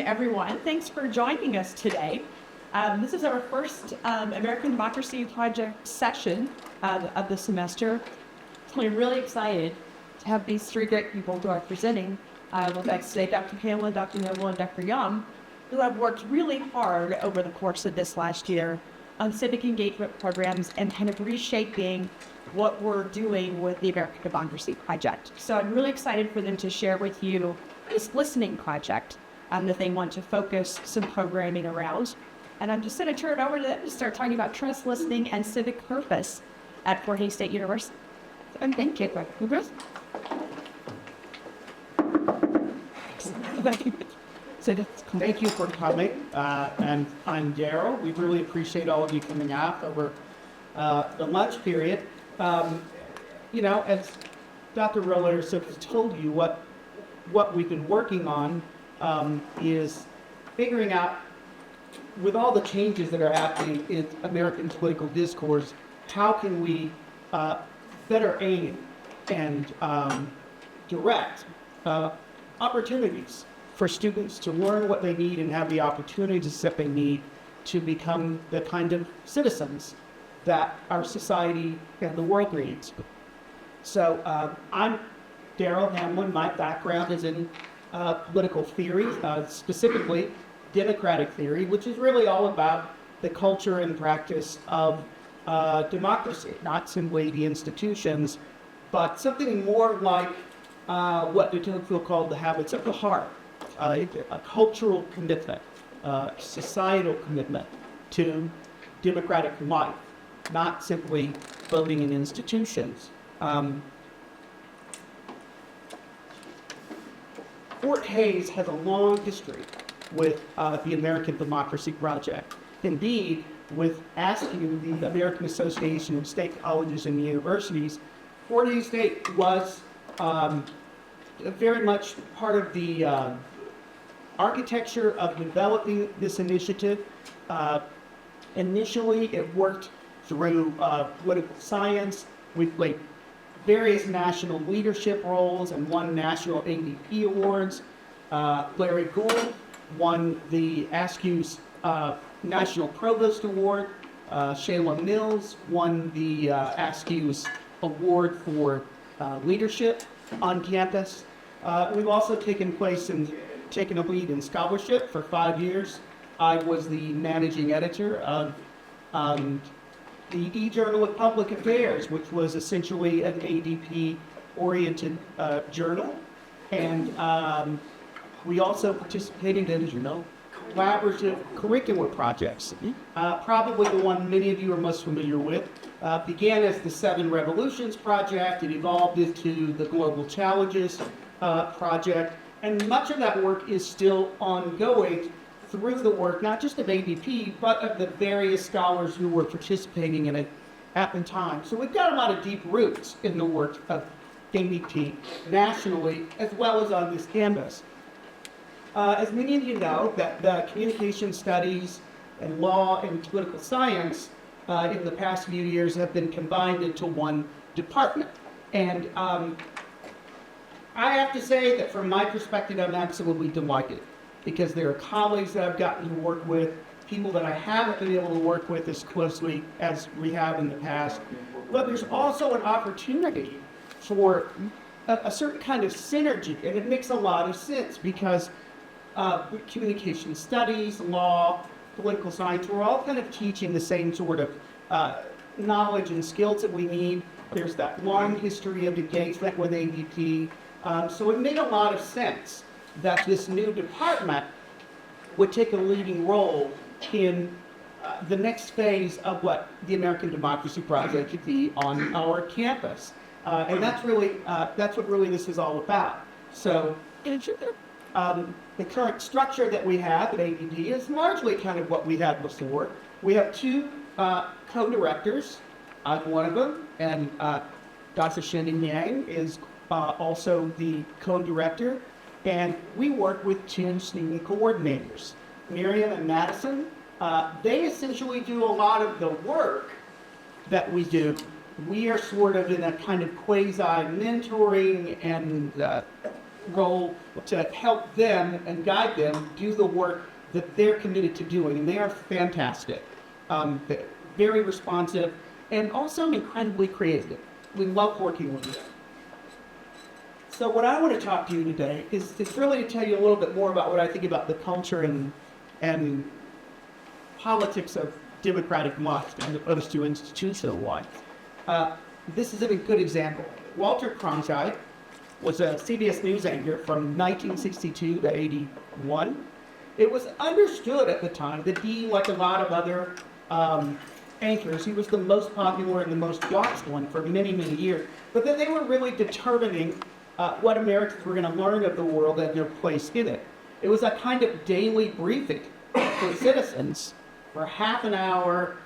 everyone. Thanks for joining us today. This is our first American Democracy Project session of the semester. I'm really excited to have these three great people who are presenting with us today, Dr. Hamlin, Dr. Noble, and Dr. Young, who have worked really hard over the course of this last year on civic engagement programs and kind of reshaping what we're doing with the American Democracy Project. So I'm really excited for them to share with you this listening project that they want to focus some programming around. And I'm just going to turn it over to them to start talking about trust listening and civic purpose at Fort Hays State University. And thank you. Thank you for coming, and I'm Darrel. We really appreciate all of you coming out over the lunch period. As Dr. Roller has told you, what we've been working on is figuring out, with all the changes that are happening in American political discourse, how can we better aim and direct opportunities for students to learn what they need and have the opportunities that they need to become the kind of citizens that our society and the world needs. So I'm Darrel Hamlin. My background is in political theory, specifically democratic theory, which is really all about the culture and practice of democracy, not simply the institutions, but something more like what de Tocqueville called the habits of the heart, a cultural commitment, societal commitment to democratic life, not simply voting in institutions. Fort Hays has a long history with the American Democracy Project. Indeed, with ASCU, the American Association of State Colleges and Universities, Fort Hays State was very much part of the architecture of developing this initiative. Initially, it worked through political science. We played various national leadership roles and won national ADP awards. Larry Gould won the ASCU's National Provost Award. Shayla Mills won the ASCU's Award for Leadership on campus. We've also taken a lead in scholarship for 5 years. I was the managing editor of the e-Journal of Public Affairs, which was essentially an ADP-oriented journal. And we also participated in, collaborative curricular projects. Probably the one many of you are most familiar with. Began as the Seven Revolutions Project. It evolved into the Global Challenges Project. And much of that work is still ongoing through the work, not just of ADP, but of the various scholars who were participating in it at the time. So we've got a lot of deep roots in the work of ADP nationally, as well as on this campus. As many of you know, that the communication studies and law and political science in the past few years have been combined into one department. And I have to say that from my perspective, I'm absolutely delighted, because there are colleagues that I've gotten to work with, people that I haven't been able to work with as closely as we have in the past. But there's also an opportunity for a certain kind of synergy, and it makes a lot of sense, because communication studies, law, political science, we're all kind of teaching the same sort of knowledge and skills that we need. There's that long history of engagement with ADP. So it made a lot of sense that this new department would take a leading role in the next phase of what the American Democracy Project could be on our campus. And that's what really this is all about. So the current structure that we have at ADP is largely kind of what we had before. We have two co-directors. I'm one of them, and Dr. Hsin-Yen is also the co-director. And we work with two senior coordinators, Miriam and Madison. They essentially do a lot of the work that we do. We are sort of in a kind of quasi-mentoring and role to help them and guide them do the work that they're committed to doing. And they are fantastic, they're very responsive, and also incredibly creative. We love working with them. So what I want to talk to you today is really to tell you a little bit more about what I think about the culture and politics of democratic life as opposed to institutional life. This is a good example. Walter Cronkite was a CBS News anchor from 1962 to 81. It was understood at the time that he, like a lot of other anchors, he was the most popular and the most watched one for many, many years. But then they were really determining what Americans were going to learn of the world and their place in it. It was a kind of daily briefing for citizens for half an hour,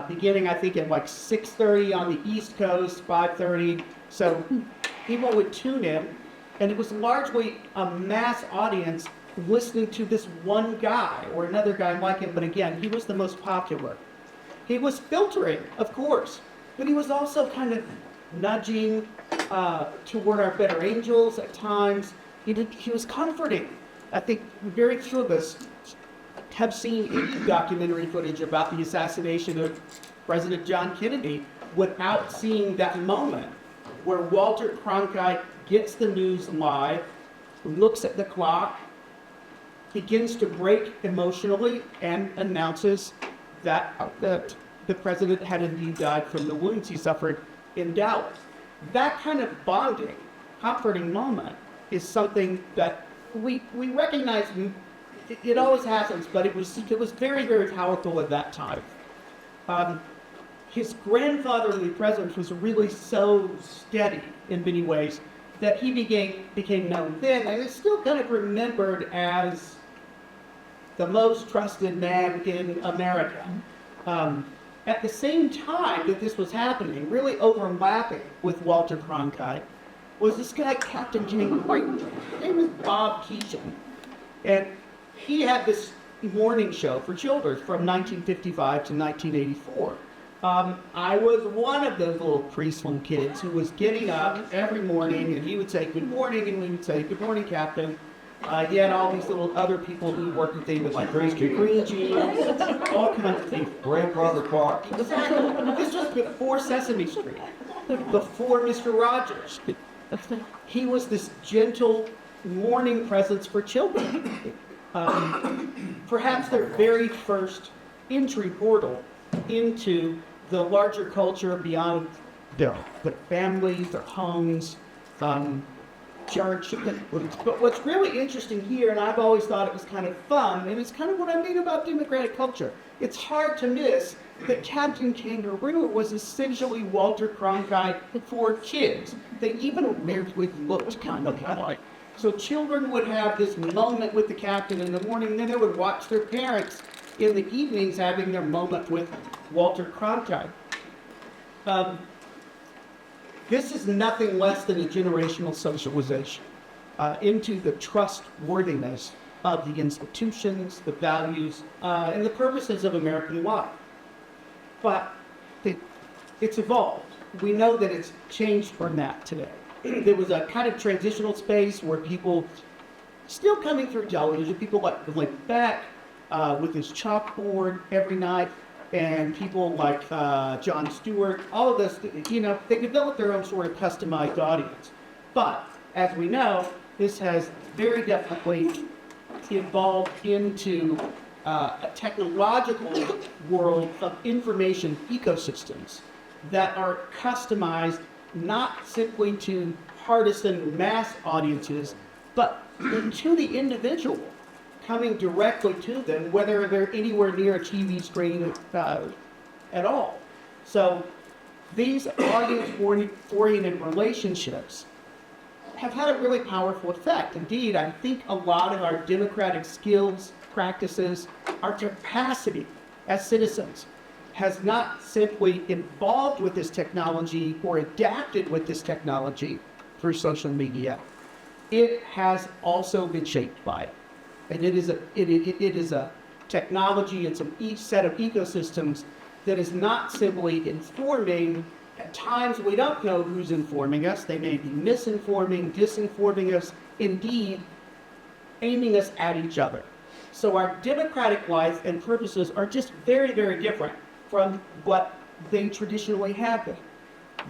beginning I think at like 6:30 on the East Coast, 5:30. So people would tune in, and it was largely a mass audience listening to this one guy or another guy like him. But again, he was the most popular. He was filtering, of course, but he was also kind of nudging toward our better angels at times. He was comforting. I think very few of us have seen documentary footage about the assassination of President John Kennedy without seeing that moment where Walter Cronkite gets the news live, looks at the clock, begins to break emotionally, and announces that the president had indeed died from the wounds he suffered in Dallas. That kind of bonding, comforting moment is something that we recognize. It always happens, but it was very, very powerful at that time. His grandfatherly presence was really so steady in many ways that he became known then, and is still kind of remembered as the most trusted man in America. At the same time that this was happening, really overlapping with Walter Cronkite, was this guy, Captain King White. His name was Bob Keeshan. And he had this morning show for children from 1955 to 1984. I was one of those little preschool kids who was getting up every morning, and he would say, "Good morning," and we would say, "Good morning, Captain." He had all these little other people who worked with him, like Green Jeans, all kinds of things. Grandfather Clark. This was before Sesame Street, before Mr. Rogers. He was this gentle morning presence for children. Perhaps their very first entry portal into the larger culture beyond their families, their homes, church. But what's really interesting here, and I've always thought it was kind of fun, and it's kind of what I mean about democratic culture. It's hard to miss that Captain Kangaroo was essentially Walter Cronkite for kids. They even weirdly looked kind of like. So children would have this moment with the captain in the morning, and then they would watch their parents in the evenings having their moment with Walter Cronkite. This is nothing less than a generational socialization into the trustworthiness of the institutions, the values, and the purposes of American life. But it's evolved. We know that it's changed from that today. There was a kind of transitional space where people still coming through television, people like Beck with his chalkboard every night, and people like Jon Stewart, all of this, they developed their own sort of customized audience. But as we know, this has very definitely evolved into a technological world of information ecosystems that are customized not simply to partisan mass audiences, but to the individual, coming directly to them, whether they're anywhere near a TV screen at all. So these audience-oriented relationships have had a really powerful effect. Indeed, I think a lot of our democratic skills, practices, our capacity as citizens has not simply evolved with this technology or adapted with this technology through social media. It has also been shaped by it. And it is a technology, it's each set of ecosystems that is not simply informing. At times we don't know who's informing us. They may be misinforming, disinforming us, indeed aiming us at each other. So our democratic life and purposes are just very, very different from what they traditionally have been.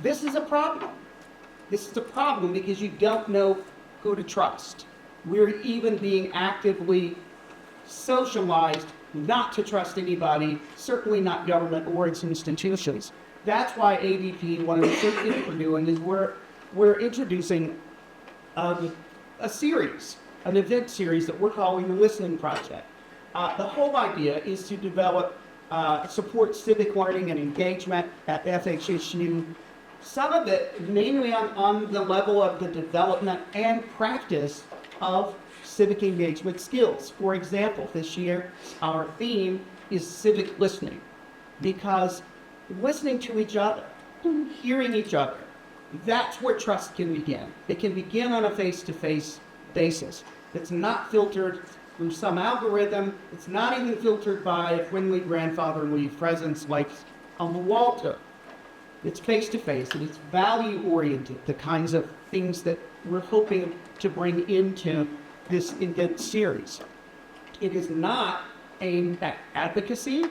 This is a problem. This is a problem because you don't know who to trust. We're even being actively socialized not to trust anybody, certainly not government or its institutions. That's why ADP, one of the first things we're doing is we're introducing a series, an event series that we're calling the Listening Project. The whole idea is to develop, support civic learning and engagement at FHSU. Some of it mainly on the level of the development and practice of civic engagement skills. For example, this year, our theme is civic listening, because listening to each other, hearing each other, that's where trust can begin. It can begin on a face-to-face basis. It's not filtered through some algorithm. It's not even filtered by a friendly grandfatherly presence like on the Walter. It's face-to-face, and it's value-oriented, the kinds of things that we're hoping to bring into this event series. It is not aimed at advocacy,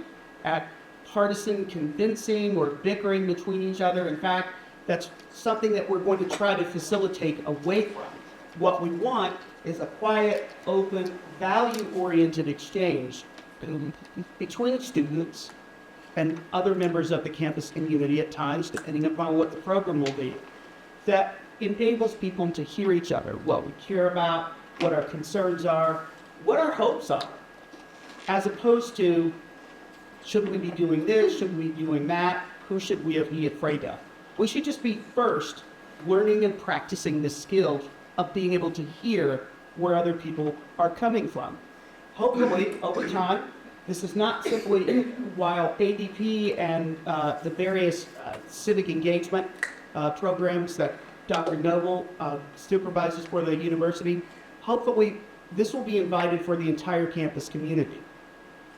at partisan convincing or bickering between each other. In fact, that's something that we're going to try to facilitate away from. What we want is a quiet, open, value-oriented exchange between students and other members of the campus community at times, depending upon what the program will be, that enables people to hear each other, what we care about, what our concerns are, what our hopes are, as opposed to, should we be doing this, should we be doing that, who should we be afraid of? We should just be first learning and practicing the skill of being able to hear where other people are coming from. Hopefully, over time, this is not simply while ADP and the various civic engagement programs that Dr. Noble supervises for the university, hopefully this will be invited for the entire campus community.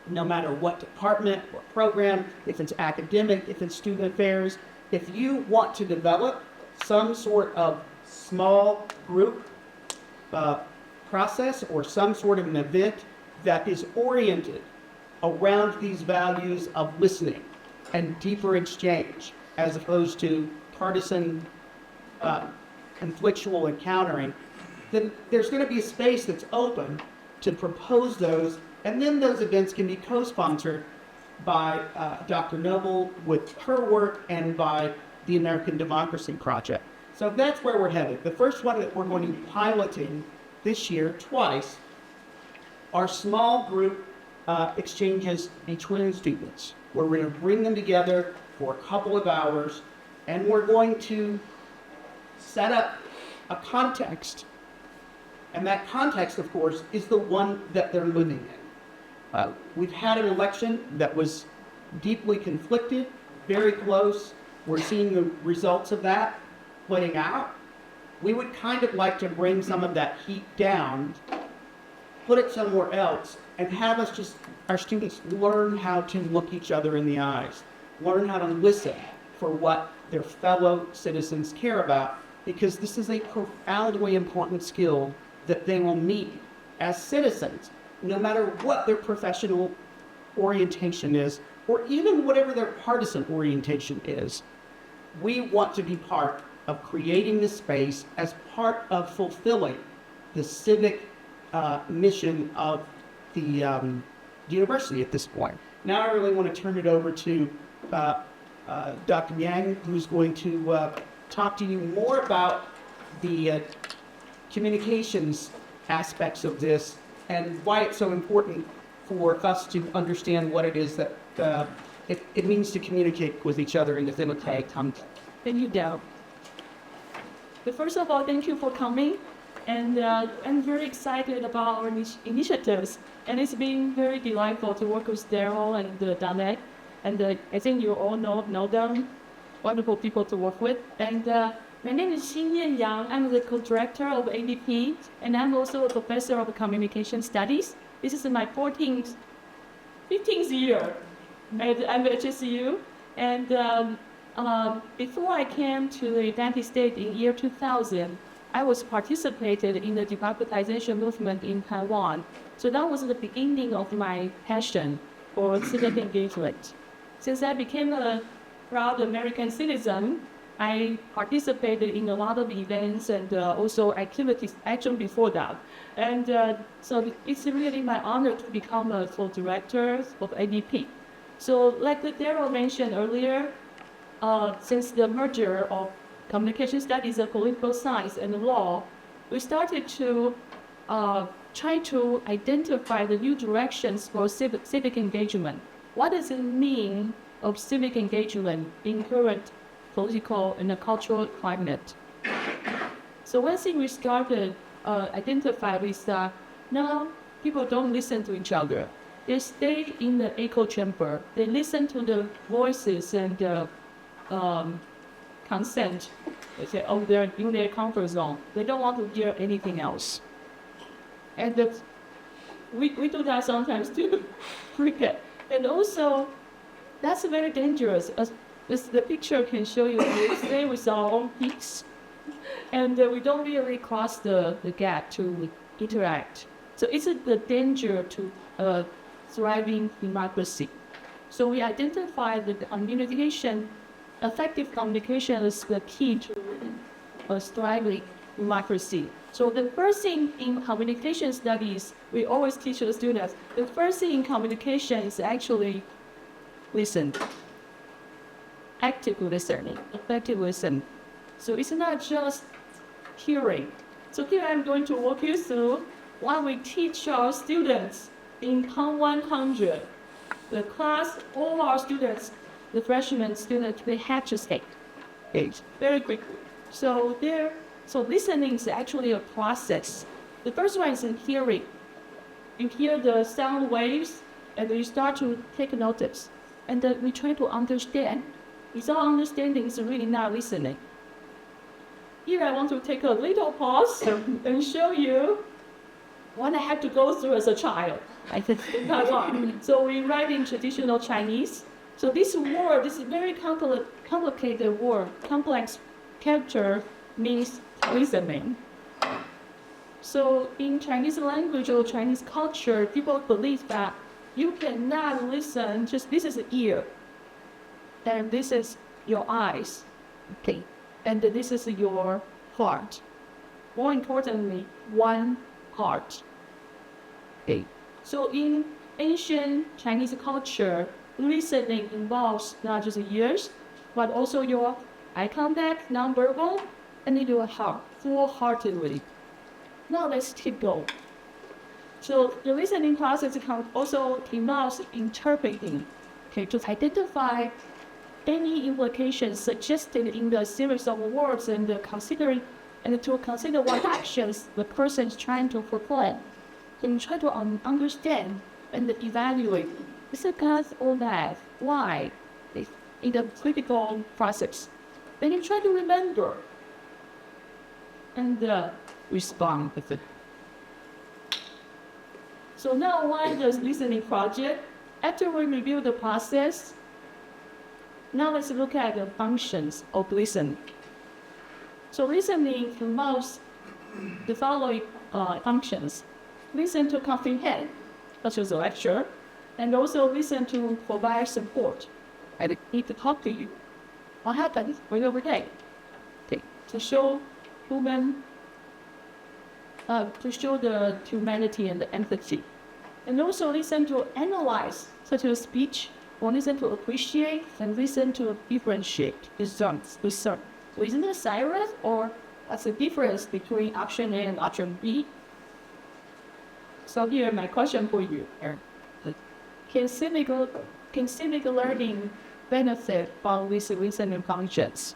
No matter what department or program, if it's academic, if it's student affairs, if you want to develop some sort of small group process or some sort of an event that is oriented around these values of listening and deeper exchange, as opposed to partisan conflictual encountering, then there's going to be a space that's open to propose those, and then those events can be co-sponsored by Dr. Noble with her work and by the American Democracy Project. So that's where we're headed. The first one that we're going to be piloting this year twice are small group exchanges between students, where we're going to bring them together for a couple of hours, and we're going to set up a context. And that context, of course, is the one that they're living in. We've had an election that was deeply conflicted, very close. We're seeing the results of that playing out. We would kind of like to bring some of that heat down, put it somewhere else, and have our students learn how to look each other in the eyes, learn how to listen for what their fellow citizens care about, because this is a profoundly important skill that they will need as citizens, no matter what their professional orientation is, or even whatever their partisan orientation is. We want to be part of creating this space as part of fulfilling the civic mission of the university at this point. Now I really want to turn it over to Dr. Yang, who's going to talk to you more about the communications aspects of this and why it's so important for us to understand what it is that it means to communicate with each other in the democratic context. Thank you, Darrel. But first of all, thank you for coming. And I'm very excited about our initiatives. And it's been very delightful to work with Darrel and Donette. And I think you all know them. Wonderful people to work with. And my name is Hsin-Yen. I'm the co-director of ADP, and I'm also a professor of communication studies. This is my 15th year at FHSU. And before I came to the United States in year 2000, I was participated in the democratization movement in Taiwan. So that was the beginning of my passion for civic engagement. Since I became a proud American citizen, I participated in a lot of events and also activities actually before that. And so it's really my honor to become a co-director of ADP. So like Darrel mentioned earlier, since the merger of communication studies and political science and law, we started to try to identify the new directions for civic engagement. What does it mean of civic engagement in current political and cultural climate? So one thing we started identify is that now people don't listen to each other. They stay in the echo chamber. They listen to the voices and consent. They say, oh, they're in their comfort zone. They don't want to hear anything else. And we do that sometimes too. And also, that's very dangerous. As the picture can show you, we stay with our own peace. And we don't really cross the gap to interact. So it's the danger to thriving democracy. So we identify that effective communication is the key to a thriving democracy. So the first thing in communication studies, we always teach the students, the first thing in communication is actually listen. Active listening, effective listening. So it's not just hearing. So here I'm going to walk you through what we teach our students in COM 100. The class, all our students, the freshman students, they have to stay. Very quickly. So listening is actually a process. The first one is in hearing. You hear the sound waves, and you start to take notice. And then we try to understand. Without understanding, it's really not listening. Here I want to take a little pause and show you what I had to go through as a child. In Taiwan. So we write in traditional Chinese. So this word, this very complicated word, complex character, means listening. So in Chinese language or Chinese culture, people believe that you cannot listen, just this is the ear, and this is your eyes, okay, and this is your heart. More importantly, one heart. Okay. So in ancient Chinese culture, listening involves not just ears, but also your eye contact, nonverbal, and your heart, full-heartedly. Now let's keep going. So the listening process also involves interpreting, okay, to identify any implications suggested in the series of words and to consider what actions the person is trying to perform. And try to understand and evaluate. Is it because or that? Why? In the critical process. Then you try to remember and respond with it. So now why the listening project? After we review the process, now let's look at the functions of listening. So listening involves the following functions. Listen to comprehend, such as a lecture, and also listen to provide support. I need to talk to you. What happened when you were there? Okay. To show the humanity and the empathy. And also listen to analyze, such as speech, or listen to appreciate, and listen to differentiate, discern. So isn't there silence, or what's the difference between option A and option B? So here, my question for you, Aaron. Can civic learning benefit from these listening functions?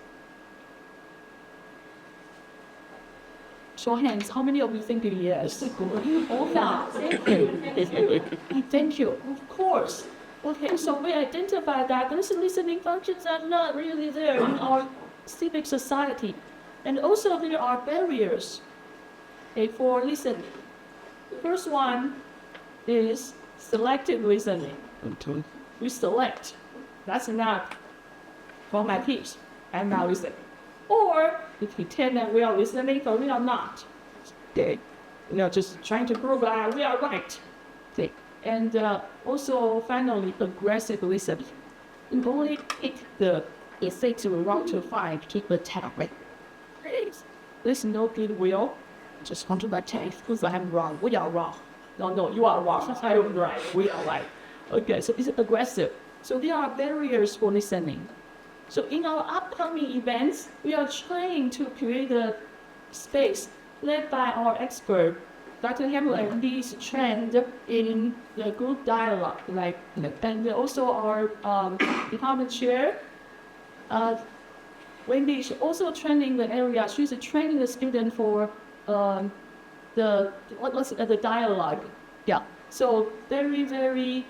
Show hands. How many of you think yes? Oh, yeah. Thank you. Thank you. Of course. Okay, so we identify that those listening functions are not really there in our civic society. And also there are barriers for listening. The first one is selective listening. We select. That's not for my piece. I'm not listening. or we pretend that we are listening, but we are not. Okay. Just trying to prove that we are right. Okay. And also, finally, aggressive listening. You only pick the things we want to find to attack with. Please. There's no goodwill. Just want to attack because I'm wrong. We are wrong. No, you are wrong. I am right. We are right. Okay, so it's aggressive. So there are barriers for listening. So in our upcoming events, we are trying to create a space led by our expert, Dr. Hamlin, leads trend in the group dialogue, and also our department chair, Wendy, is also training the area. She's training the student for the dialogue. Yeah. So very, very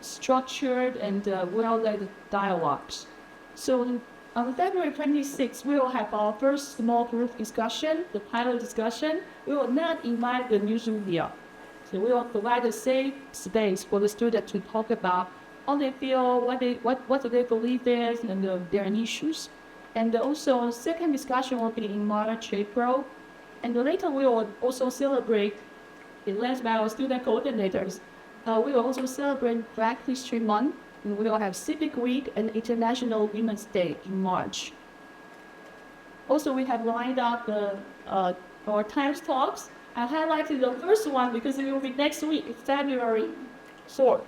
structured and well-led dialogues. So on February 26th, we will have our first small group discussion, the pilot discussion. We will not invite the news media. So we will provide a safe space for the students to talk about how they feel, what they believe is, and their issues. And also, second discussion will be in March, April. And later, we will also celebrate, led by our student coordinators, we will also celebrate Black History Month. And we will have Civic Week and International Women's Day in March. Also, we have lined up our Times Talks. I highlighted the first one because it will be next week, February 4th.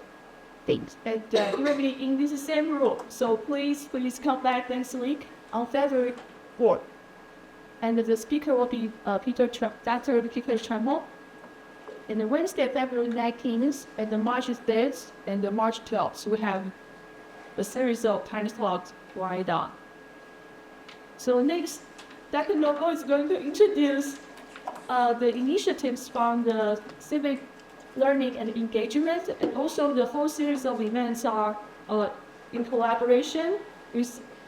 And it will be in this same room. So please come back next week on February 4th. And the speaker will be Dr. Peter Trammell. And the Wednesday, February 19th, and the March 3rd, and the March 12th. So we have a series of Times Talks lined up. So next, Dr. Novo is going to introduce the initiatives from the Civic Learning and Engagement, and also the whole series of events are in collaboration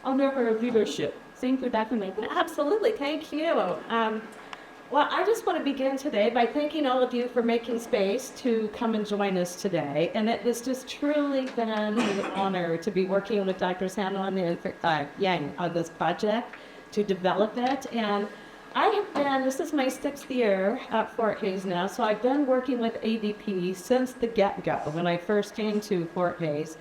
under her leadership. Thank you, Dr. Novo. Absolutely, thank you. Well, I just want to begin today by thanking all of you for making space to come and join us today. And it has just truly been an honor to be working with Drs. Hamlin and Yang on this project to develop it. And I have been, this is my 6th year at Fort Hays now, so I've been working with ADP since the get-go when I first came to Fort Hays.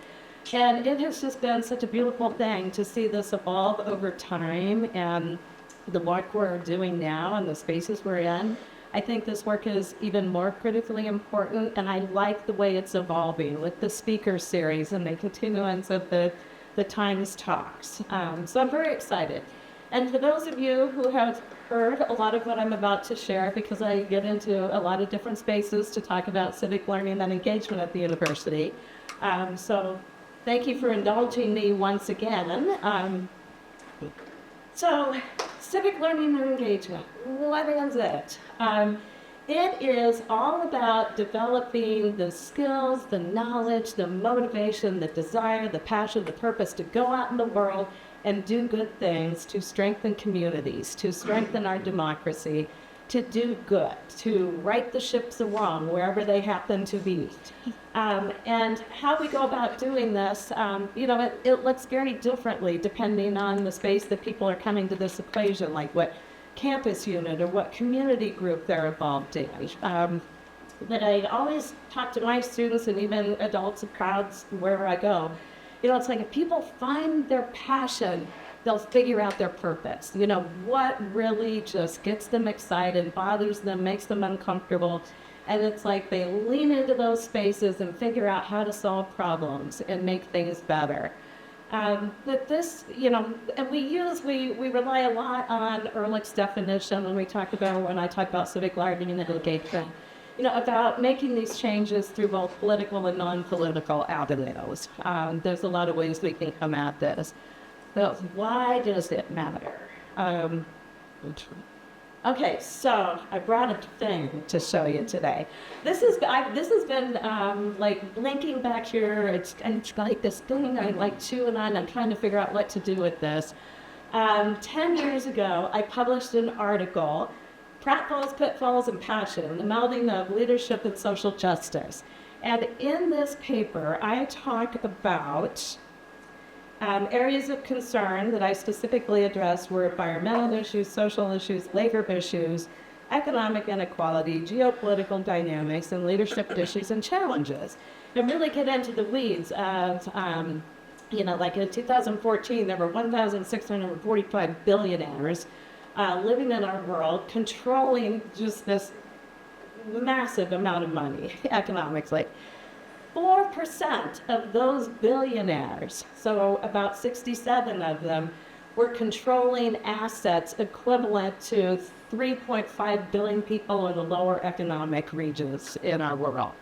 And it has just been such a beautiful thing to see this evolve over time and the work we're doing now and the spaces we're in. I think this work is even more critically important, and I like the way it's evolving with the speaker series and the continuance of the Times Talks. So I'm very excited. And for those of you who have heard a lot of what I'm about to share, because I get into a lot of different spaces to talk about civic learning and engagement at the university. So thank you for indulging me once again. So civic learning and engagement, what is it? It is all about developing the skills, the knowledge, the motivation, the desire, the passion, the purpose to go out in the world and do good things, to strengthen communities, to strengthen our democracy, to do good, to right the ships of wrong wherever they happen to be. And how we go about doing this, it looks very differently depending on the space that people are coming to this equation, like what campus unit or what community group they're involved in. But I always talk to my students and even adults and crowds wherever I go. It's like if people find their passion, they'll figure out their purpose. What really just gets them excited, bothers them, makes them uncomfortable. And it's like they lean into those spaces and figure out how to solve problems and make things better. But this, and we rely a lot on Ehrlich's definition when I talk about civic learning and engagement, about making these changes through both political and non-political avenues. There's a lot of ways we can come at this. But why does it matter? Okay, so I brought a thing to show you today. This has been like blinking back here. It's like this thing I like chewing on. I'm trying to figure out what to do with this. 10 years ago, I published an article, Pratfalls, Pitfalls, and Passion, the melding of leadership and social justice. And in this paper, I talk about Areas of concern that I specifically addressed were environmental issues, social issues, labor issues, economic inequality, geopolitical dynamics, and leadership issues and challenges. And really get into the weeds of, like in 2014, there were 1,645 billionaires living in our world, controlling just this massive amount of money economically. 4% of those billionaires, so about 67 of them, were controlling assets equivalent to 3.5 billion people in the lower economic regions in our world.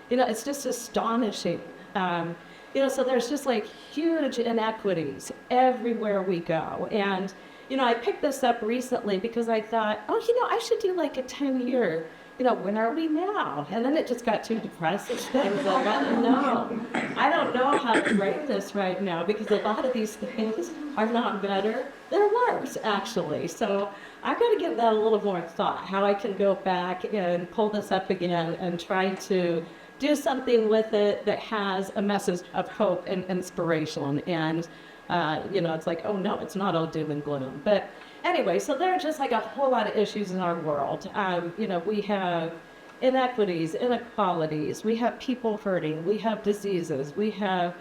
It's just astonishing. So there's just like huge inequities everywhere we go. And, I picked this up recently because I thought, I should do like a 10-year, when are we now? And then it just got too depressing. I was like, I don't know how to write this right now because a lot of these things are not better. They're worse, actually. So I've got to give that a little more thought, how I can go back and pull this up again and try to do something with it that has a message of hope and inspiration. And, it's like, oh no, it's not all doom and gloom. But anyway, so there are just like a whole lot of issues in our world. We have inequities, inequalities, we have people hurting, we have diseases, we have,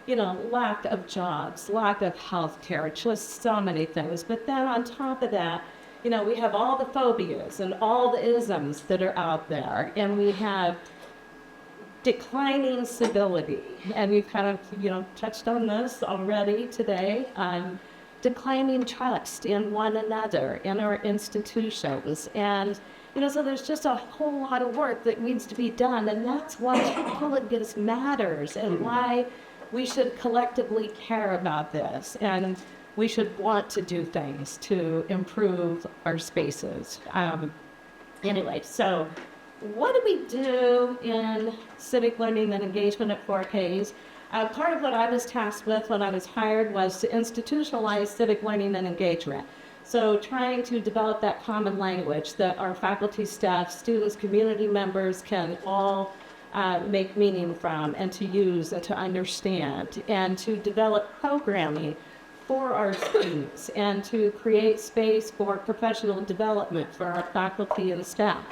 lack of jobs, lack of health care, just so many things. But then on top of that, we have all the phobias and all the isms that are out there, and we have declining civility, and we've kind of, touched on this already today. Declining trust in one another, in our institutions. And, so there's just a whole lot of work that needs to be done. And that's why all of this matters and why we should collectively care about this. And we should want to do things to improve our spaces. Anyway, so what do we do in civic learning and engagement at 4Ks? Part of what I was tasked with when I was hired was to institutionalize civic learning and engagement. So trying to develop that common language that our faculty, staff, students, community members can all make meaning from and to use and to understand, and to develop programming for our students and to create space for professional development for our faculty and staff,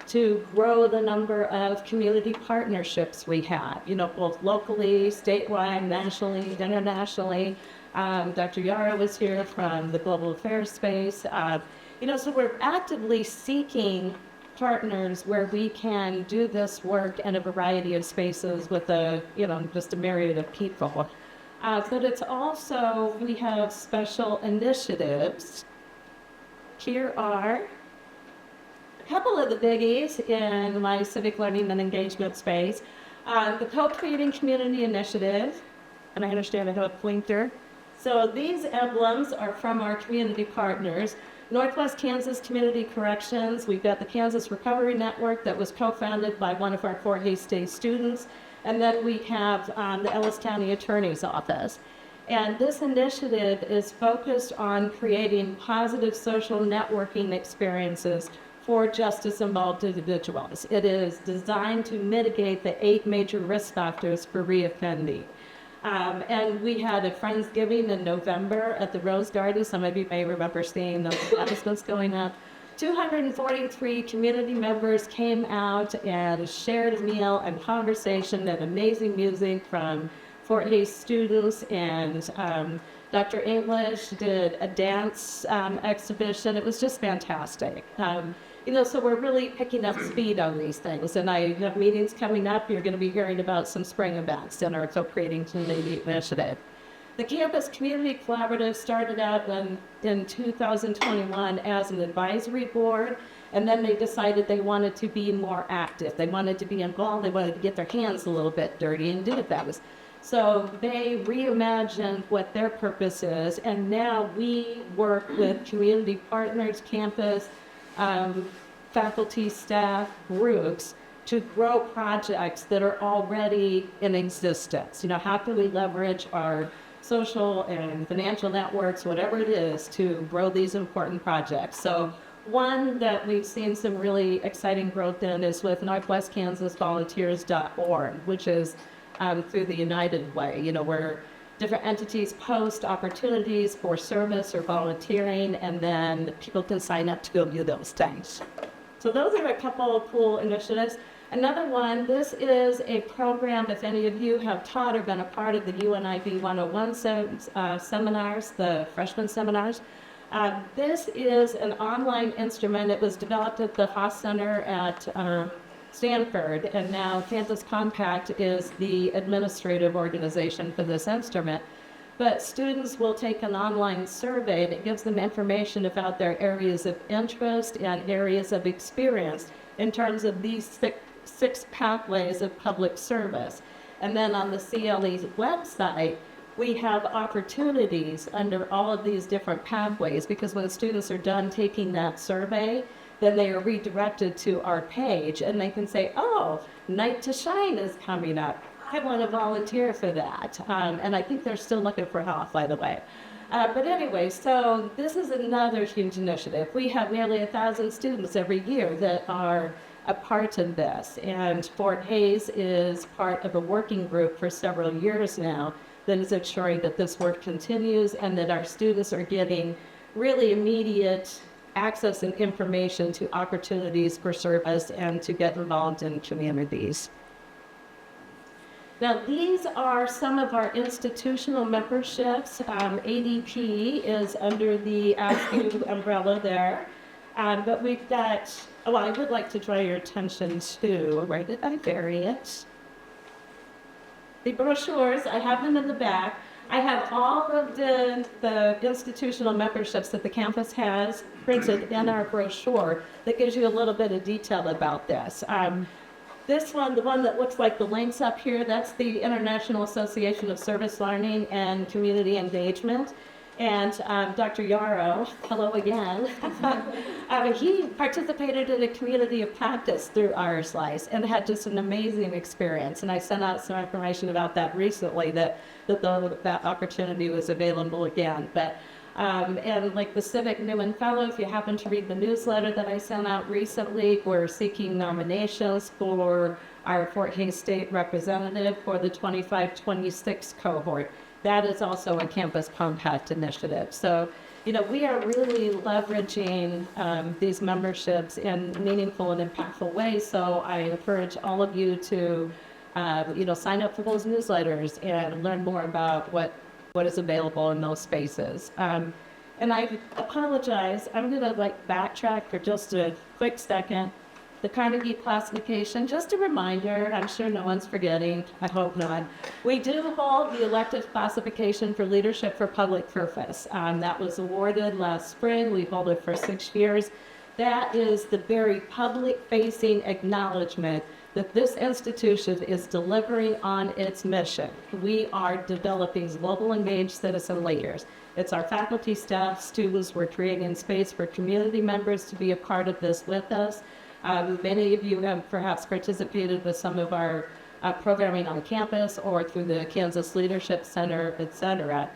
to grow the number of community partnerships we have, both locally, statewide, nationally, internationally. Dr. Yara was here from the Global Affairs space. So we're actively seeking partners where we can do this work in a variety of spaces with just a myriad of people. But it's also, we have special initiatives. Here are couple of the biggies in my civic learning and engagement space. The Co-Creating Community Initiative, and I understand I have a pointer. So these emblems are from our community partners. Northwest Kansas Community Corrections, we've got the Kansas Recovery Network that was co-founded by one of our Fort Hays State students, and then we have the Ellis County Attorney's Office. And this initiative is focused on creating positive social networking experiences for justice-involved individuals. It is designed to mitigate the 8 major risk factors for reoffending. And we had a Friendsgiving in November at the Rose Garden. Some of you may remember seeing those announcements going up. 243 community members came out and shared a meal and conversation and amazing music from Fort Hays students, and Dr. English did a dance exhibition. It was just fantastic. So we're really picking up speed on these things, and I have meetings coming up. You're going to be hearing about some spring events in our Co-Creating Community Initiative. The Campus Community Collaborative started out in 2021 as an advisory board, and then they decided they wanted to be more active. They wanted to be involved. They wanted to get their hands a little bit dirty and do things. So they reimagined what their purpose is, and now we work with community partners, campus, faculty, staff, groups to grow projects that are already in existence. How can we leverage our social and financial networks, whatever it is, to grow these important projects? So one that we've seen some really exciting growth in is with NorthwestKansasVolunteers.org, which is through the United Way. We're different entities post opportunities for service or volunteering, and then people can sign up to go do those things. So those are a couple of cool initiatives. Another one, this is a program, if any of you have taught or been a part of the UNIV 101 seminars, the freshman seminars. This is an online instrument. It was developed at the Haas Center at Stanford, and now Campus Compact is the administrative organization for this instrument. But students will take an online survey that gives them information about their areas of interest and areas of experience in terms of these six pathways of public service. And then on the CLE's website, we have opportunities under all of these different pathways, because when students are done taking that survey, then they are redirected to our page and they can say, oh, Night to Shine is coming up. I want to volunteer for that. And I think they're still looking for help, by the way. But anyway, so this is another huge initiative. We have nearly 1,000 students every year that are a part of this. And Fort Hays is part of a working group for several years now that is ensuring that this work continues and that our students are getting really immediate access and information to opportunities for service and to get involved in communities. Now, these are some of our institutional memberships. ADP is under the ASU umbrella there. But we've got, well, I would like to draw your attention to, where did I bury it? The brochures, I have them in the back. I have all of the institutional memberships that the campus has printed in our brochure that gives you a little bit of detail about this. This one, the one that looks like the links up here, that's the International Association of Service Learning and Community Engagement. And Dr. Yarrow, hello again, he participated in a community of practice through our slice and had just an amazing experience. And I sent out some information about that recently, that opportunity was available again. But and like the Civic Newman Fellow, if you happen to read the newsletter that I sent out recently, we're seeking nominations for our Fort Hays State representative for the 25-26 cohort. That is also a Campus Compact initiative. So, you know, we are really leveraging these memberships in meaningful and impactful ways. So I encourage all of you to, sign up for those newsletters and learn more about what is available in those spaces. And I apologize, I'm going to backtrack for just a quick second. The Carnegie classification, just a reminder, I'm sure no one's forgetting, I hope not. We do hold the elective classification for leadership for public purpose. That was awarded last spring. We hold it for 6 years. That is the very public-facing acknowledgement that this institution is delivering on its mission. We are developing global engaged citizen leaders. It's our faculty, staff, students. We're creating space for community members to be a part of this with us. Many of you have perhaps participated with some of our programming on campus or through the Kansas Leadership Center, et cetera.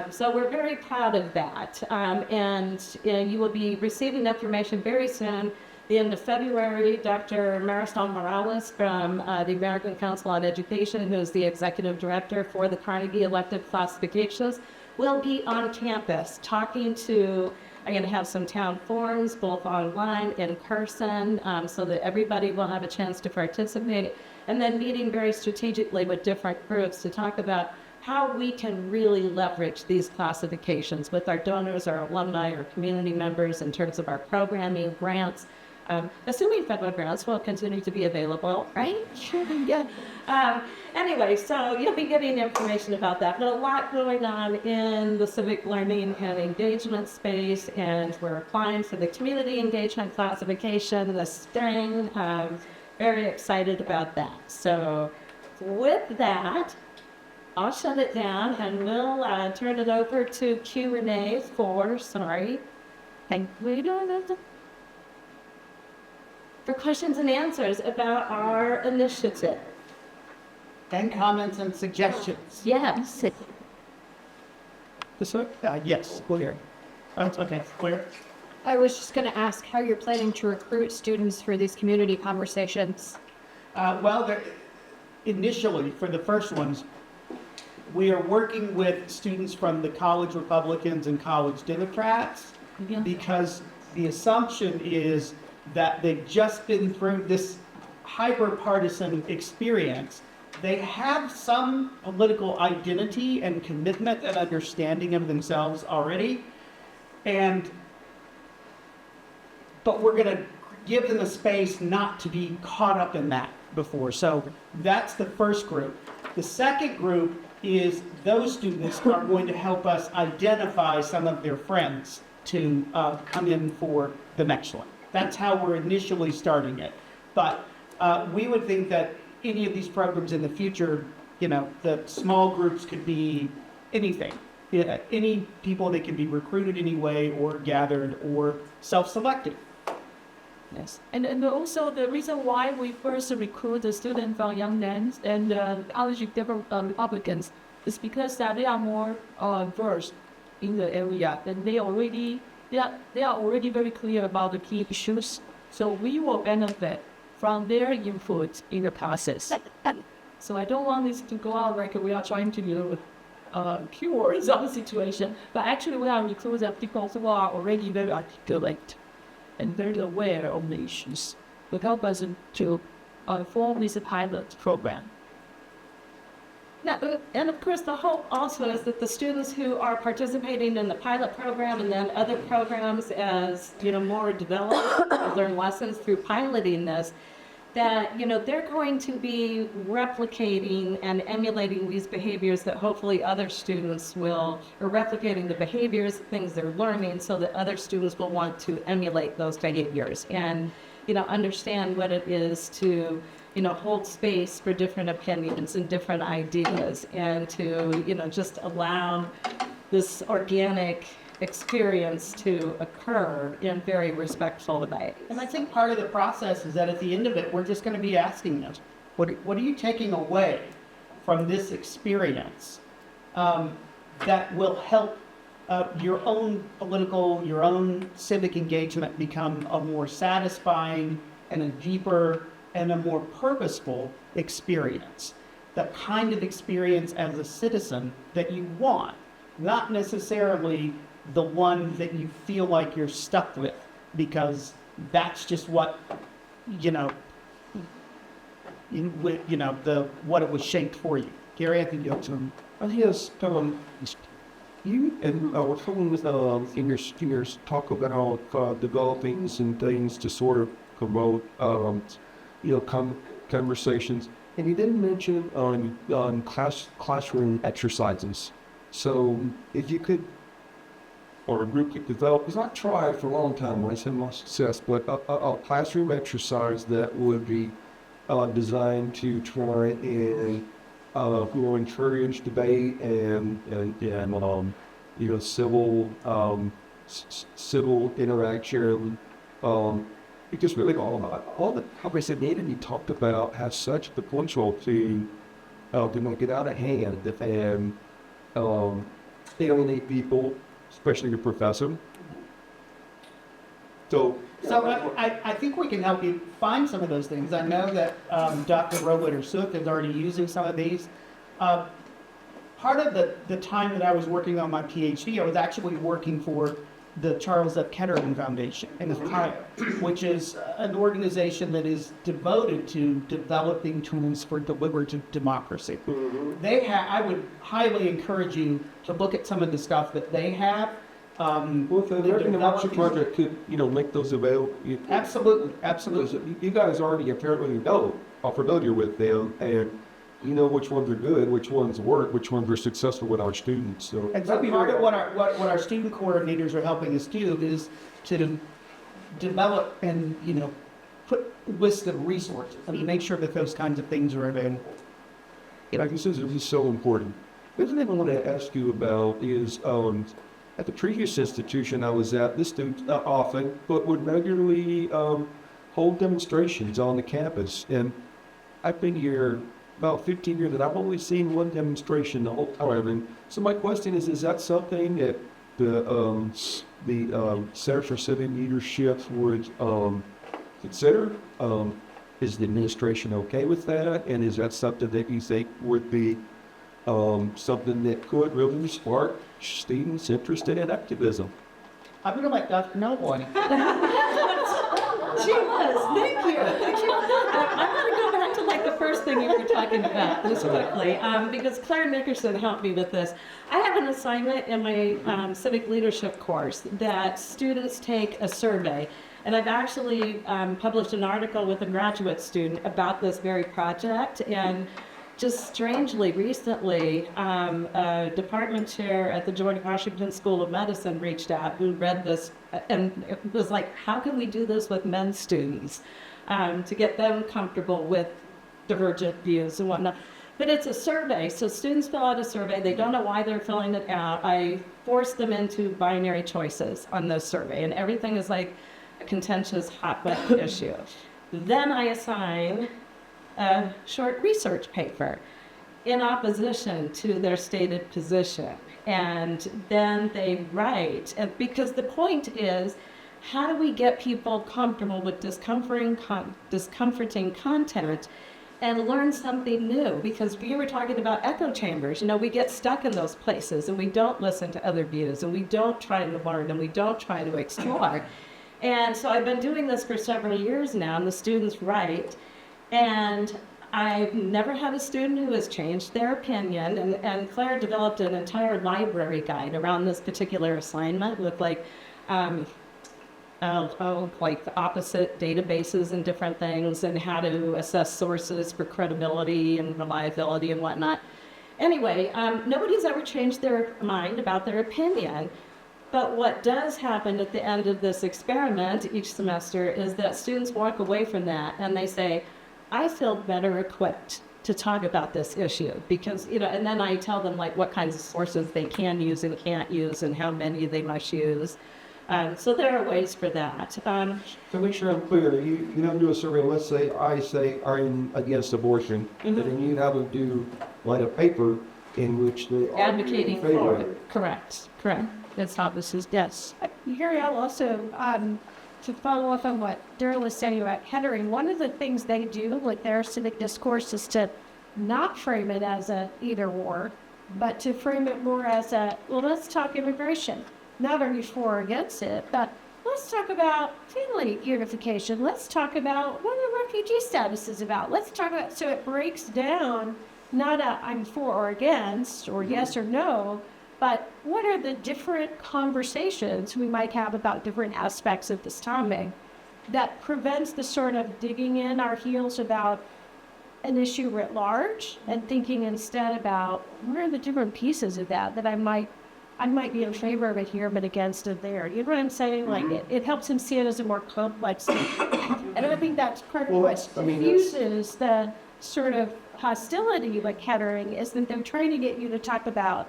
So we're very proud of that. And you will be receiving information very soon. The end of February, Dr. Marisol Morales from the American Council on Education, who is the executive director for the Carnegie elective classifications, will be on campus talking to. I'm going to have some town forums, both online and in person, so that everybody will have a chance to participate, and then meeting very strategically with different groups to talk about how we can really leverage these classifications with our donors, our alumni, our community members in terms of our programming, grants. Assuming federal grants will continue to be available, right? Yeah. Anyway, so you'll be getting information about that. But a lot going on in the civic learning and engagement space, and we're applying for the community engagement classification this spring. Very excited about that. So with that, I'll shut it down and we'll turn it over to Q&A for questions and answers about our initiative. And comments and suggestions. Yes. This one? Yes, clear. Okay, clear. I was just going to ask how you're planning to recruit students for these community conversations. Well, initially, for the first ones, we are working with students from the college Republicans and college Democrats because the assumption is that they've just been through this hyper-partisan experience. They have some political identity and commitment and understanding of themselves already, but we're going to give them a space not to be caught up in that before. So that's the first group. The second group is those students who are going to help us identify some of their friends to come in for the next one. That's how we're initially starting it. But we would think that any of these programs in the future, the small groups could be anything. Any people that can be recruited anyway or gathered or self-selected. Yes, and also the reason why we first recruit the students from Young Men's and college Republicans is because that they are more versed in the area and they are already very clear about the key issues. So we will benefit from their input in the process. So I don't want this to go out like we are trying to deal with cures of the situation, but actually we are recruiting people who are already very articulate and very aware of the issues to help us to form this pilot program. Now, and of course, the hope also is that the students who are participating in the pilot program and then other programs as, more developed, learn lessons through piloting this, that, they're going to be replicating and emulating these behaviors that hopefully other students will, or replicating the behaviors, things they're learning, so that other students will want to emulate those behaviors and, understand what it is to, hold space for different opinions and different ideas and to, just allow this organic experience to occur in very respectful way. And I think part of the process is that at the end of it, we're just going to be asking them, what are you taking away from this experience that will help your own political, your own civic engagement become a more satisfying and a deeper and a more purposeful experience? The kind of experience as a citizen that you want, not necessarily the one that you feel like you're stuck with, because that's just what, what it was shaped for you. Gary, I think you have some. Yes, you and someone with in your seniors talk about developing some things to sort of promote, conversations, and you didn't mention on classroom exercises. So if you could, or a group could develop, because I've tried for a long time, I had more success, but a classroom exercise that would be designed to try and will encourage debate and civil interaction. Because really all the topics that Nate and you talked about have such potential to get out of hand and alienate people, especially the professor. So I think we can help you find some of those things. I know that Dr. Rowitter-Sook is already using some of these. Part of the time that I was working on my PhD, I was actually working for the Charles F. Kettering Foundation in Ohio, which is an organization that is devoted to developing tools for deliberative democracy. I would highly encourage you to look at some of the stuff that they have. Well, if the American Democracy Project could, make those available. Absolutely. You guys already apparently are familiar with them, and you know which ones are good, which ones work, which ones are successful with our students. So, and so part of what our student coordinators are helping us do is to develop and put lists of resources and make sure that those kinds of things are available. This is so important. The thing I want to ask you about is at the previous institution I was at, the students not often, but would regularly hold demonstrations on the campus, and I've been here about 15 years, and I've only seen one demonstration the whole time. And so my question is that something that the Center for Civic Leadership would consider? Is the administration okay with that? And is that something that you think would be something that could really spark students interested in activism. I'm gonna let Dr. Know one. She was. Thank you. Thank you. I'm going to go back to like the first thing you were talking about this quickly, because Claire Nickerson helped me with this. I have an assignment in my civic leadership course that students take a survey. And I've actually published an article with a graduate student about this very project. And just strangely, recently, a department chair at the George Washington School of Medicine reached out who read this and it was like, how can we do this with men's students to get them comfortable with divergent views and whatnot. But it's a survey, so students fill out a survey. They don't know why they're filling it out. I force them into binary choices on this survey, and everything is like a contentious hot button issue. Then I assign a short research paper in opposition to their stated position. And then they write, and because the point is, how do we get people comfortable with discomforting content and learn something new? Because we were talking about echo chambers. You know, we get stuck in those places and we don't listen to other views and we don't try to learn and we don't try to explore. And so I've been doing this for several years now, and the students write. And I've never had a student who has changed their opinion, and Claire developed an entire library guide around this particular assignment with like the opposite databases and different things, and how to assess sources for credibility and reliability and whatnot. Anyway, nobody's ever changed their mind about their opinion. But what does happen at the end of this experiment each semester is that students walk away from that and they say, I feel better equipped to talk about this issue because, you know, and then I tell them like what kinds of sources they can use and can't use and how many they must use. So there are ways for that. To make sure I'm clear, you don't do a survey, let's say I say I'm against abortion, and then you have them do like a paper in which they are Advocating in favor for of it. Correct. That's how this is, yes. Darrel, also, to follow up on what Darrel was saying about Kettering, one of the things they do with their civic discourse is to not frame it as a either or, but to frame it more as a, well, let's talk immigration. Not are you for or against it, but let's talk about family unification. Let's talk about what the refugee status is about. Let's talk about, so it breaks down not a I'm for or against or yes or no, but what are the different conversations we might have about different aspects of this topic that prevents the sort of digging in our heels about an issue writ large and thinking instead about what are the different pieces of that I might be in favor of it here but against it there. You know what I'm saying? Like it helps him see it as a more complex thing. And I think that's part of what confuses the sort of hostility with Kettering is that they're trying to get you to talk about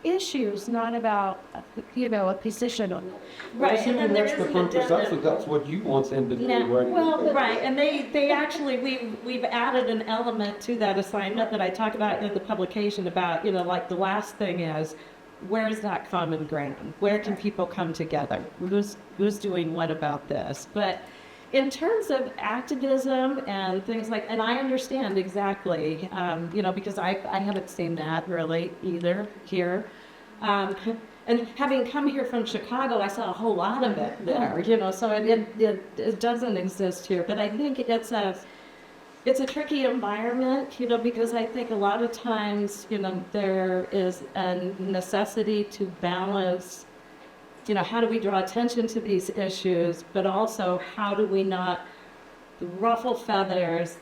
issues, not about, a position on it. Right, and then there is the an purpose. addendum. That's what you want them to do, Yeah, right? well, right, and they actually, we've added an element to that assignment that I talk about in the publication about, you know, like the last thing is, where's that common ground? Where can people come together? Who's doing what about this? But in terms of activism and things like, and I understand exactly, because I haven't seen that really either here. And having come here from Chicago, I saw a whole lot of it there, so it doesn't exist here. But I think it's a tricky environment, because I think a lot of times, there is a necessity to balance, how do we draw attention to these issues, but also how do we not ruffle feathers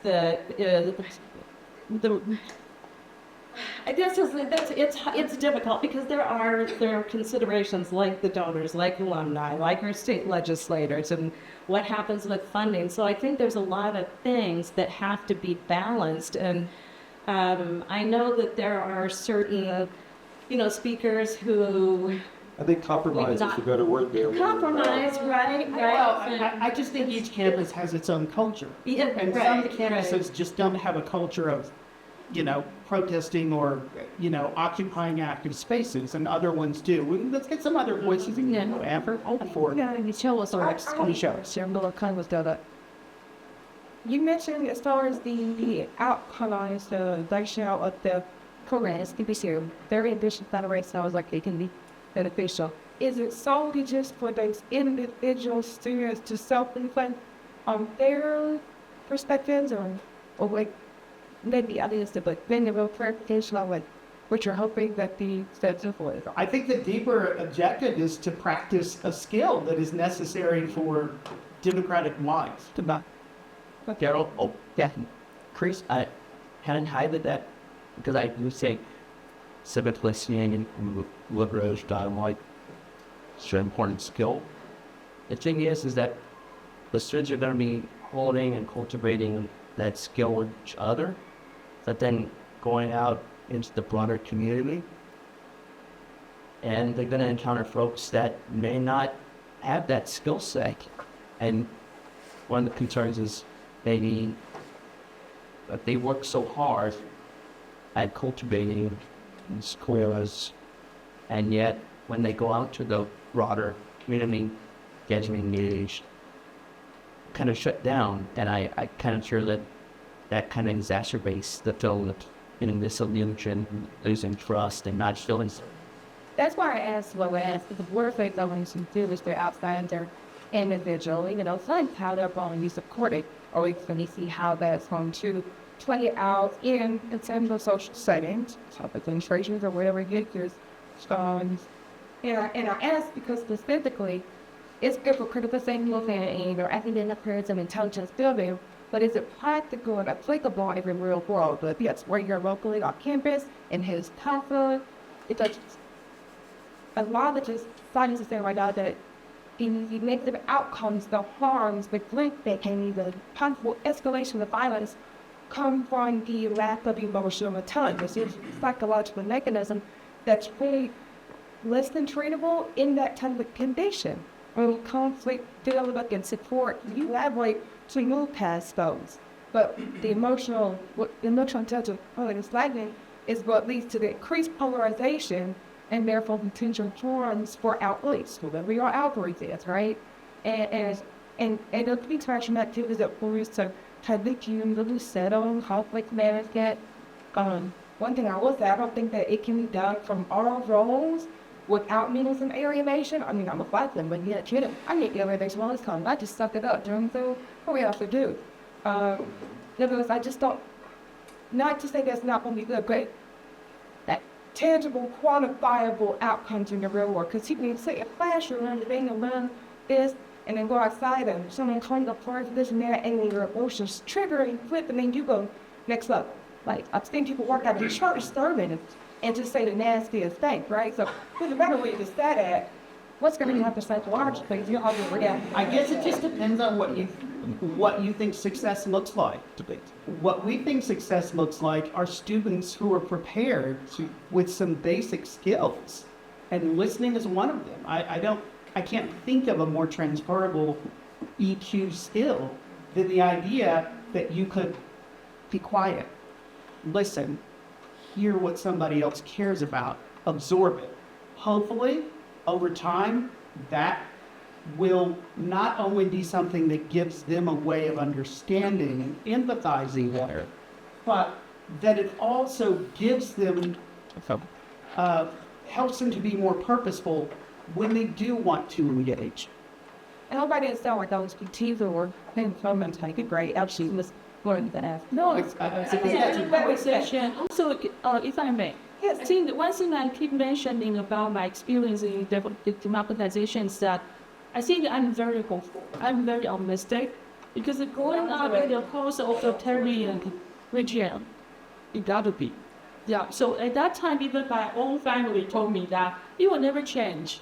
I guess it's difficult because there are considerations like the donors, like alumni, like our state legislators, and what happens with funding. So I think there's a lot of things that have to be balanced, and I know that there are certain, speakers who. I think compromise is the better word there. Compromise, right? Well, I just think each campus has its own culture. Yeah, And some campuses just don't have a culture of, protesting or, occupying active spaces, and other ones do. Let's get some other voices in Amber. For Show us our You mentioned as far as the outcomes, the ratio of the programs can be serious. Very ambitious salary sounds like it can be beneficial. Is it solely just for those individual students to self-reflect on their perspectives, or like maybe others to but then the real clarification on what you're hoping that the steps are for? I think the deeper objective is to practice a skill that is necessary for democratic lives. Darrel, oh, yeah. Chris, I hadn't highlighted that because I would say civic listening and liberation dialogue is an important skill. The thing is that the students are going to be holding and cultivating that skill with each other, but then going out into the broader community, and they're going to encounter folks that may not have that skill set. And one of the concerns is maybe that they work so hard at cultivating these skills, and yet when they go out to the broader community, getting engaged, kind of shut down. And I kind of fear that kind of exacerbates the feeling of getting disillusion, losing trust, and not feeling. That's why I asked what we asked, because one of the things I want to do is they're outside their individual, sometimes how they're going to be supported, or we can see how that's going to play out in terms of social settings, topic demonstrations, or whatever it is. And I ask because specifically, it's good for critical thinking and academic criticism, intelligence building, but is it practical and applicable in the real world? But that's where you're locally on campus, in his council. It's a lot of just science is saying right now that the negative outcomes, the harms, the grief that can be the possible escalation of violence come from the lack of emotional intelligence. It's a psychological mechanism that's really less than treatable in that type of condition. When conflict, dialogue, and support, you elaborate to move past those. But the emotional intelligence is lacking is what leads to the increased polarization and therefore potential forms for outreach, whatever your outreach is, right? And the pre-traction activities that force to curriculum, settle, conflict management. One thing I will say, I don't think that it can be done from all roles without meaning some alienation. I mean, I'm a Blackman, but yeah, I need alienation all this time. I just suck it up during the what we have to do. Nevertheless, I just don't, not to say that's not going to be good, but that tangible, quantifiable outcomes in the real world. Because you can sit in a classroom and they can learn this, and then go outside and someone comes up for this and that, and your emotions trigger and flip, and then you go next level. Like, I've seen people walk out of the church serving and just say the nastiest thing, right? So, no matter where you decide at, what's going to happen psychologically, you're all going to react. I guess it just depends on what you think success looks like. What we think success looks like are students who are prepared with some basic skills, and listening is one of them. I can't think of a more transferable EQ skill than the idea that you could be quiet, listen, hear what somebody else cares about, absorb it. Hopefully, over time, that will not only be something that gives them a way of understanding and empathizing better, but that it also gives them, helps them to be more purposeful when they do want to engage. And nobody is sound like those PTs or comments take it great. Actually, was going to ask. No, I think that's yeah, a conversation. Also, if I may, Yes. I think one thing I keep mentioning about my experience in democratization is that I think I'm very hopeful. I'm very optimistic because growing up in the post-authoritarian region, it gotta be. Yeah, so at that time, even my own family told me that it will never change.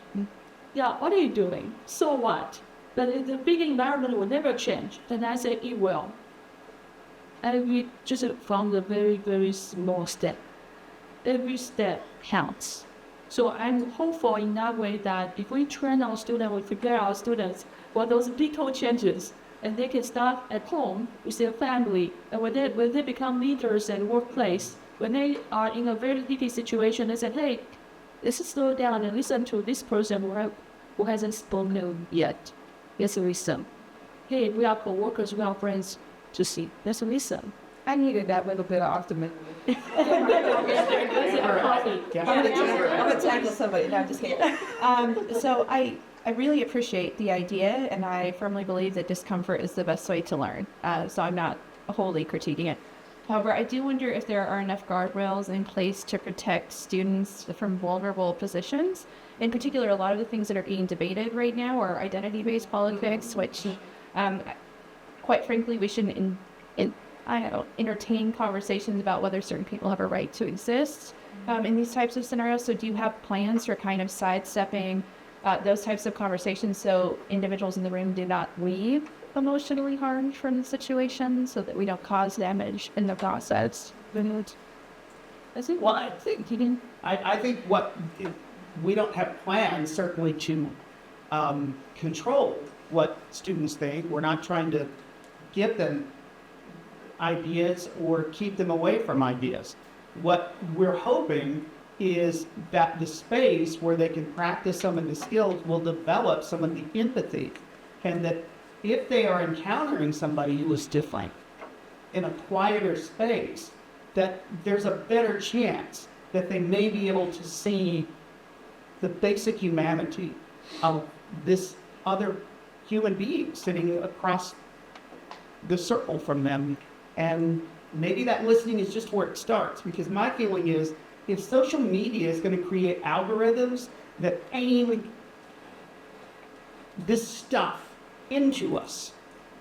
Yeah, what are you doing? So what? But in the big environment will never change. Then I said it will. And we just from the very, very small step. Every step counts. So I'm hopeful in that way that if we train our students, we prepare our students for those little changes, and they can start at home with their family, and when they become leaders in workplace, when they are in a very difficult situation, they say, hey, let's slow down and listen to this person who hasn't spoken yet. Let's listen. Hey, we are co-workers, we are friends to see. Let's listen. I needed that little bit of optimism. I'm gonna tackle somebody. No, I'm just kidding. So I really appreciate the idea, and I firmly believe that discomfort is the best way to learn. So I'm not wholly critiquing it. However, I do wonder if there are enough guardrails in place to protect students from vulnerable positions. In particular, a lot of the things that are being debated right now are identity-based politics, which, quite frankly, we shouldn't entertain conversations about whether certain people have a right to exist in these types of scenarios. So do you have plans for kind of sidestepping those types of conversations so individuals in the room do not leave emotionally harmed from the situation, so that we don't cause damage in the process? Well, I think we don't have plans certainly to control what students think. We're not trying to give them ideas or keep them away from ideas. What we're hoping is that the space where they can practice some of the skills will develop some of the empathy, and that if they are encountering somebody who is different in a quieter space, that there's a better chance that they may be able to see the basic humanity of this other human being sitting across the circle from them. And maybe that listening is just where it starts, because my feeling is if social media is going to create algorithms that aim this stuff into us,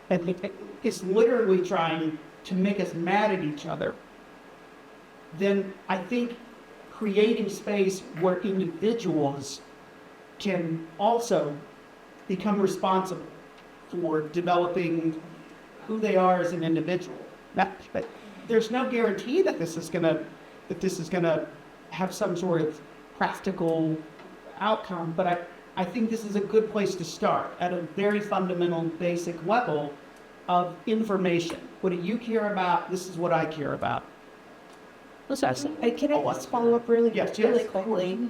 and it's literally trying to make us mad at each other, then I think creating space where individuals can also become responsible for developing who they are as an individual. But there's no guarantee that this is gonna have some sort of practical outcome. But I think this is a good place to start at a very fundamental, basic level of information. What do you care about? This is what I care about. Can I just follow up really quickly?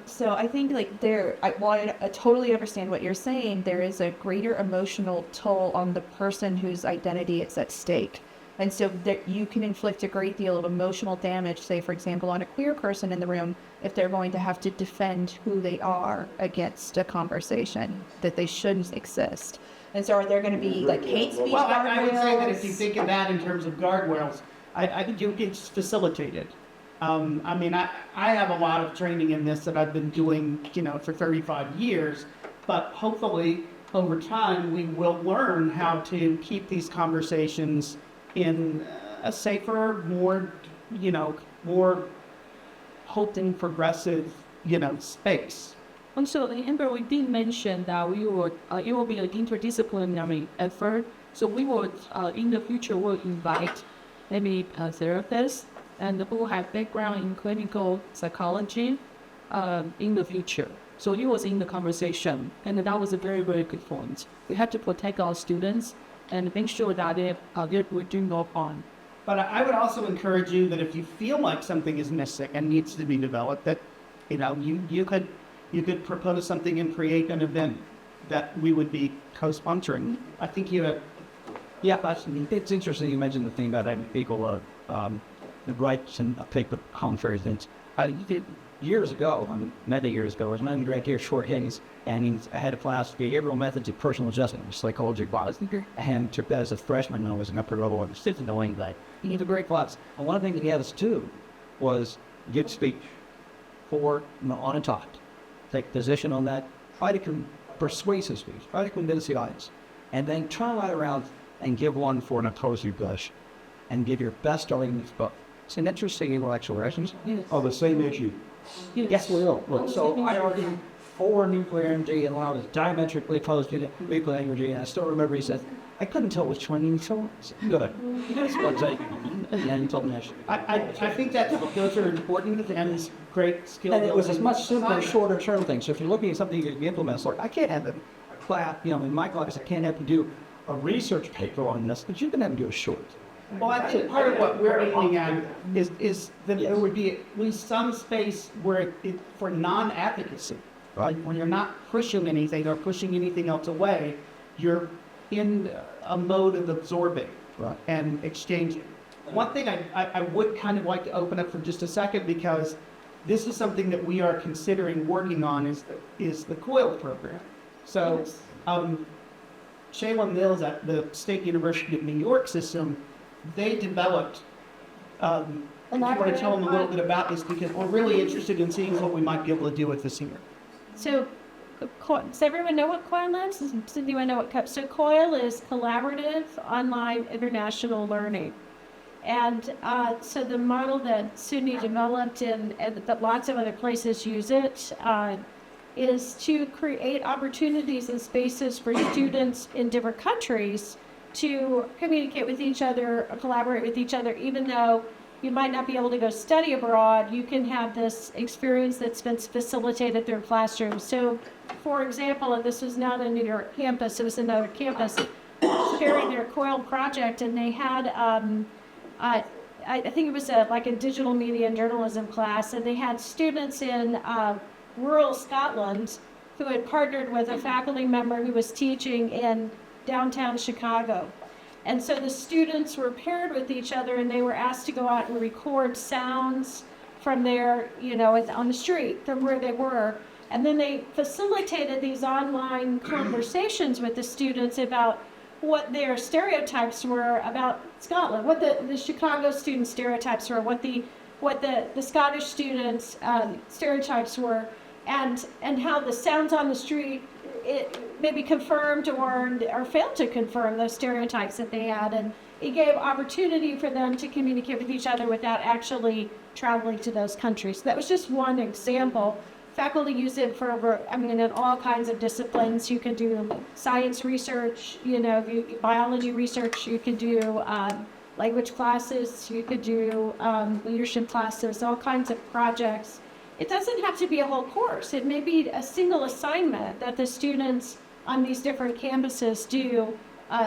So I think I totally understand what you're saying. There is a greater emotional toll on the person whose identity is at stake. And so that you can inflict a great deal of emotional damage, say, for example, on a queer person in the room, if they're going to have to defend who they are against a conversation that they shouldn't exist. And so are there going to be hate speech Well, guardrails? I would say that if you think of that in terms of guardrails, I think it's facilitated. I have a lot of training in this that I've been doing, for 35 years, but hopefully over time we will learn how to keep these conversations in a safer, more hope and progressive, space. And so, Amber, we did mention that it will be an interdisciplinary effort. So we would, in the future, will invite maybe therapists and who have background in clinical psychology in the future. So it was in the conversation, and that was a very, very good point. We have to protect our students and make sure that we're doing no harm. But I would also encourage you that if you feel like something is missing and needs to be developed, that you could propose something and create an event that we would be co-sponsoring. I think you have. Yeah, It's interesting you mentioned the thing about having people the rights and pick the conference. Years ago, many years ago, I was an undergrad here, Short Hayes, and I had a class, Behavioral Methods of Personal Adjustment, Psychology class, and took that as a freshman when I was an upper level, and still knowing that. He was a great class. And one of the things he had us do was give speech on a topic, take position on that, try to persuasive speech, try to convince the audience, and then turn right around and give one for an opposing position, and give your best arguments both. It's an interesting intellectual exercise. On the same issue. Yes, we will. So I argue for nuclear energy, and when I was diametrically opposed to nuclear energy, and I still remember he said, I couldn't tell which one he saw. Good. And he told me I think that those are important and great skill. and it was a much simpler, shorter term thing. So if you're looking at something you can implement, I can't have a class, in my class, I can't have to do a research paper on this, but you can have to do a short. Well, I think part of what we're aiming at is that there would be at least some space where for non-advocacy. Right. When you're not pushing anything or pushing anything else away, you're in a mode of absorbing Right. and exchanging. One thing I would kind of like to open up for just a second, because this is something that we are considering working on, is the COIL program. So, Shayla Mills at the State University of New York system, they developed, I want to tell them a little bit about this, because we're really interested in seeing what we might be able to do with this here. So, does everyone know what COIL is? Does anyone know what so COIL is Collaborative Online International Learning. And so the model that SUNY developed and that lots of other places use it is to create opportunities and spaces for students in different countries to communicate with each other, or collaborate with each other, even though you might not be able to go study abroad. You can have this experience that's been facilitated through classrooms. So, for example, and this was not a New York campus, it was another campus, sharing their COIL project, and they had I think it was like a digital media and journalism class, and they had students in rural Scotland who had partnered with a faculty member who was teaching in downtown Chicago. And so the students were paired with each other, and they were asked to go out and record sounds from their, on the street from where they were. And then they facilitated these online conversations with the students about what their stereotypes were about Scotland, what the Chicago student stereotypes were, what the Scottish students' stereotypes were, and how the sounds on the street it maybe confirmed or failed to confirm those stereotypes that they had, and it gave opportunity for them to communicate with each other without actually traveling to those countries. So that was just one example. Faculty use it in all kinds of disciplines. You can do science research, biology research. You could do language classes. You could do leadership classes, all kinds of projects. It doesn't have to be a whole course. It may be a single assignment that the students on these different campuses do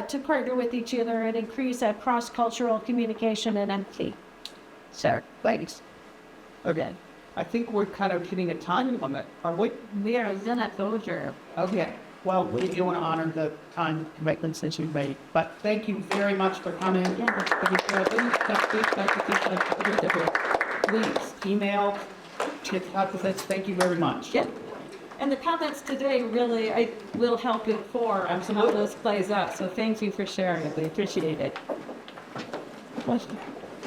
to partner with each other and increase that cross-cultural communication and empathy. So, thanks. Okay. I think we're kind of hitting a time limit, are we? We are in a closure. Okay. Well, we do want to honor the time commitments that you've made. But thank you very much for coming. Please email, get up with us. Thank you very much. Yep. And the comments today really will help inform how this plays out. So thank you for sharing it. We appreciate it.